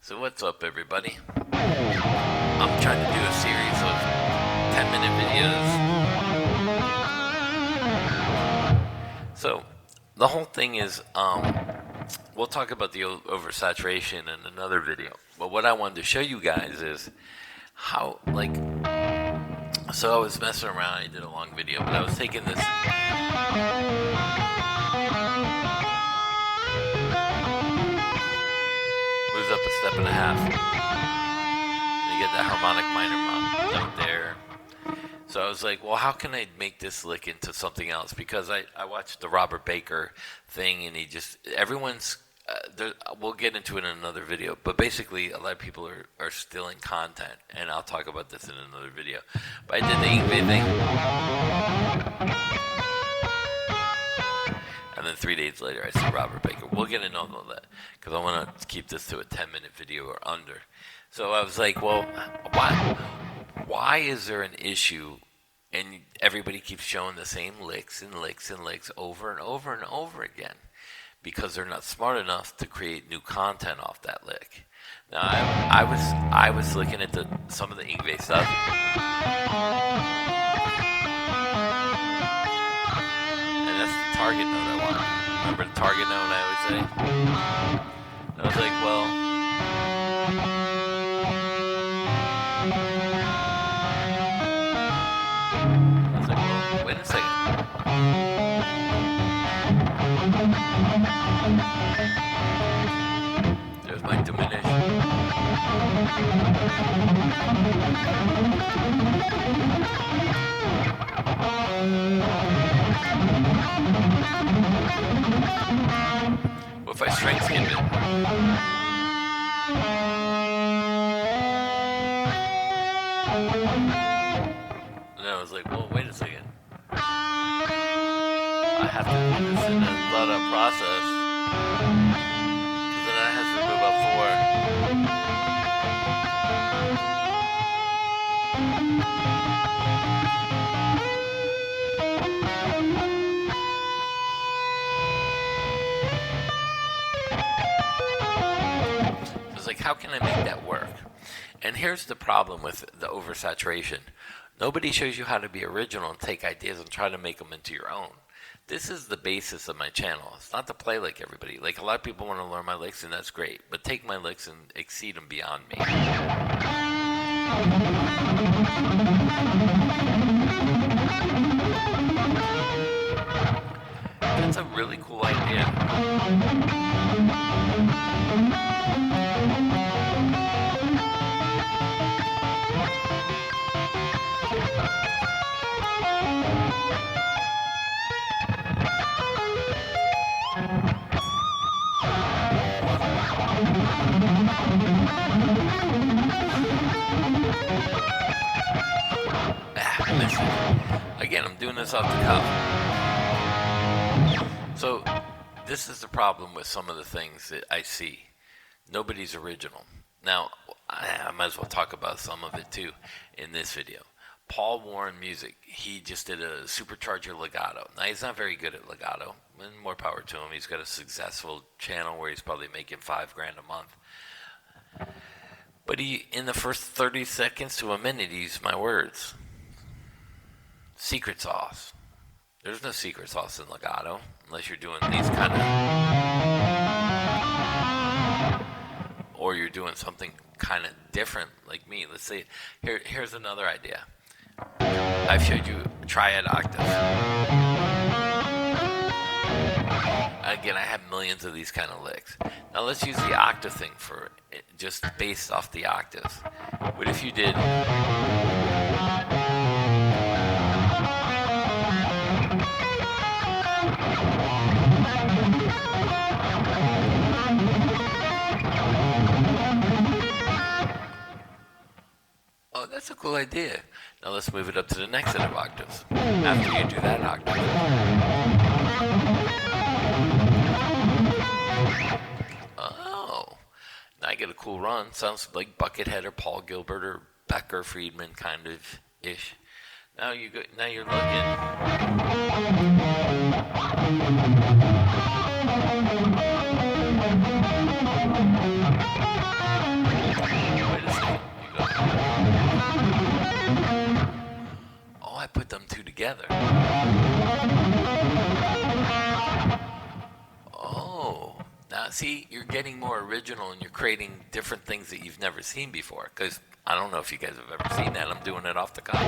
So what's up, everybody? I'm trying to do a series of 10-minute videos. So the whole thing is, we'll talk about the oversaturation in another video. But what I wanted to show you guys is how, so I was messing around. I did a long video, but I was taking this. Moves up a step and a half. You get that harmonic minor note there. So I was like, well, how can I make this lick into something else? Because I watched the Robert Baker thing, and everyone's, we'll get into it in another video, but basically a lot of people are stealing content, and I'll talk about this in another video. But I did the Ingve thing. And then 3 days later, I see Robert Baker. We'll get into all that because I want to keep this to a 10-minute video or under. So I was like, well, why is there an issue and everybody keeps showing the same licks and licks and licks over and over and over again? Because they're not smart enough to create new content off that lick. Now, I was looking at some of the Ingve stuff. And that's the target note I want. Remember the target note I always say? I was like, well, wait a second. There's my diminish. What if I strength skip it? And I was like, well, wait a second. I have to do this in a thought-out process. Because then I have to move up 4. So it's like, how can I make that work? And here's the problem with the oversaturation. Nobody shows you how to be original and take ideas and try to make them into your own. This is the basis of my channel. It's not to play like everybody. Like, a lot of people want to learn my licks, and that's great. But take my licks and exceed them beyond me. That's a really cool idea. Again, I'm doing this off the cuff. So, this is the problem with some of the things that I see. Nobody's original. Now, I might as well talk about some of it too in this video. Paul Warren Music, he just did a supercharger legato. Now, he's not very good at legato, and more power to him. He's got a successful channel where he's probably making $5,000 a month. But in the first 30 seconds to a minute, he used my words. Secret sauce. There's no secret sauce in legato unless you're doing these kind of, or you're doing something kind of different like me. Let's say here's another idea. I've showed you triad octaves. Again, I have millions of these kind of licks. Now let's use the octave thing for it, just based off the octaves. What if you did? Oh, that's a cool idea. Now let's move it up to the next set of octaves. After you do that octave. Oh, now I get a cool run. Sounds like Buckethead or Paul Gilbert or Becker Friedman kind of ish. Now you're looking. together. Oh, now see, you're getting more original and you're creating different things that you've never seen before. Because I don't know if you guys have ever seen that. I'm doing it off the cuff.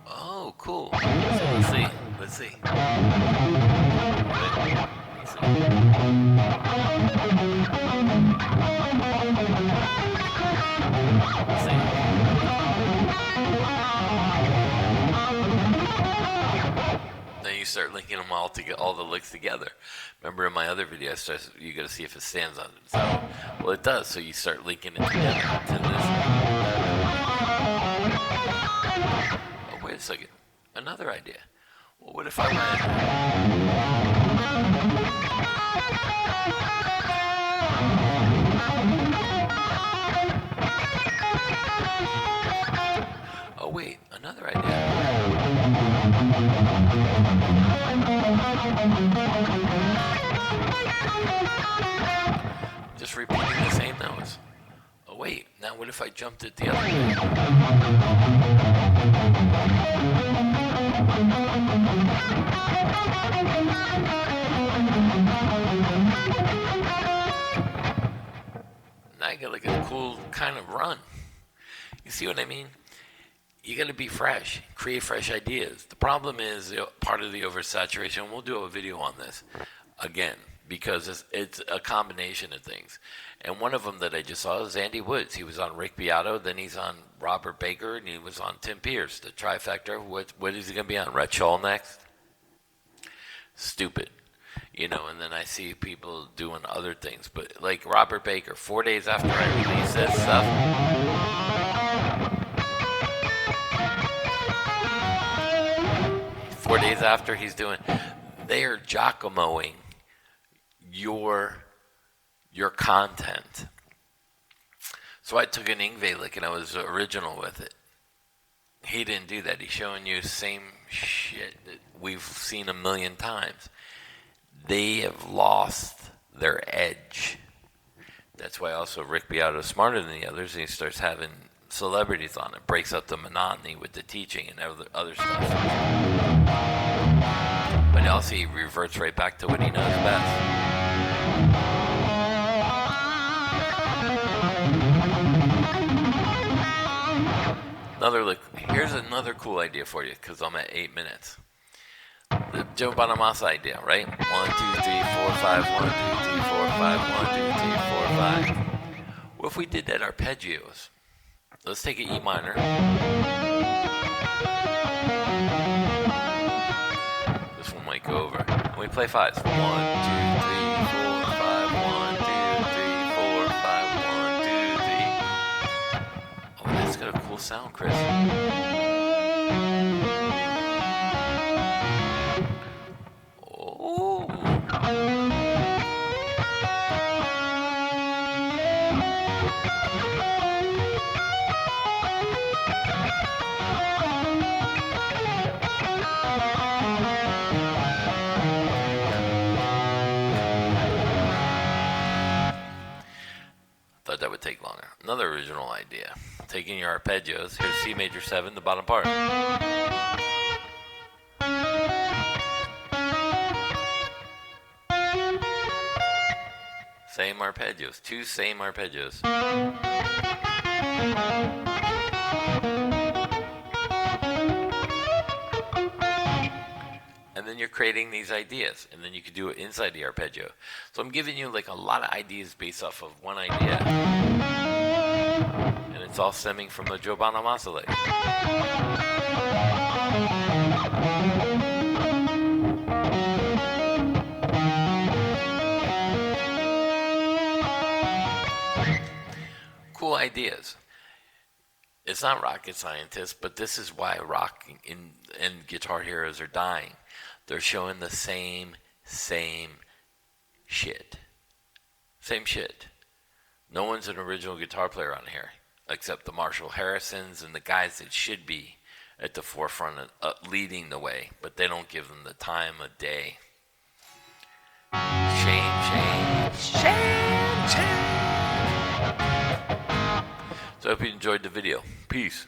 Oh, cool. So let's see. Let's see. Let's see. Then you start linking them all to get all the licks together. Remember in my other video, you got to see if it stands on its own. Well, it does. So you start linking it together to this. Oh, wait a second. Another idea. Well, what if I went? Oh, wait. Another idea. Just repeating the same notes. Oh wait, now what if I jumped it the other way? Now I got like a cool kind of run. You see what I mean? You got to be fresh, create fresh ideas. The problem is part of the oversaturation. We'll do a video on this again because it's a combination of things. And one of them that I just saw is Andy Woods. He was on Rick Beato, then he's on Robert Baker, and he was on Tim Pierce, the trifecta. What is he going to be on? Red Shawl next? Stupid. You know, and then I see people doing other things. But like Robert Baker, 4 days after I release this stuff, 4 days after he's doing, they are Giacomoing your content. So I took an Ingve lick and I was original with it. He didn't do that. He's showing you the same shit that we've seen a million times. They have lost their edge. That's why also Rick Beato is smarter than the others, and he starts having celebrities on it. Breaks up the monotony with the teaching and other stuff. But also he reverts right back to what he knows best. Another look. Here's another cool idea for you, because I'm at 8 minutes. The Joe Bonamassa idea, right? 1, 2, 3, 4, 5. 1, 2, 3, 4, 5. 1, 2, 3, 4, 5. What if we did that arpeggios? Let's take an E minor. This one might go over. And we play fives. 1, 2, 3, 4, 5. 1, 2, 3, 4, 5. 1, 2, 3. Oh, that's got a cool sound, Chris. Oh. Thought that would take longer. Another original idea. Taking your arpeggios. Here's C major 7, the bottom part. Same arpeggios. 2 same arpeggios. And then you're creating these ideas, and then you can do it inside the arpeggio. So I'm giving you like a lot of ideas based off of one idea, and it's all stemming from the Joe Bonamassa lick. Cool ideas. It's not rocket scientists, but this is why rock and guitar heroes are dying. They're showing the same shit. Same shit. No one's an original guitar player on here, except the Marshall Harrisons and the guys that should be at the forefront of leading the way, but they don't give them the time of day. Shame. So I hope you enjoyed the video. Peace.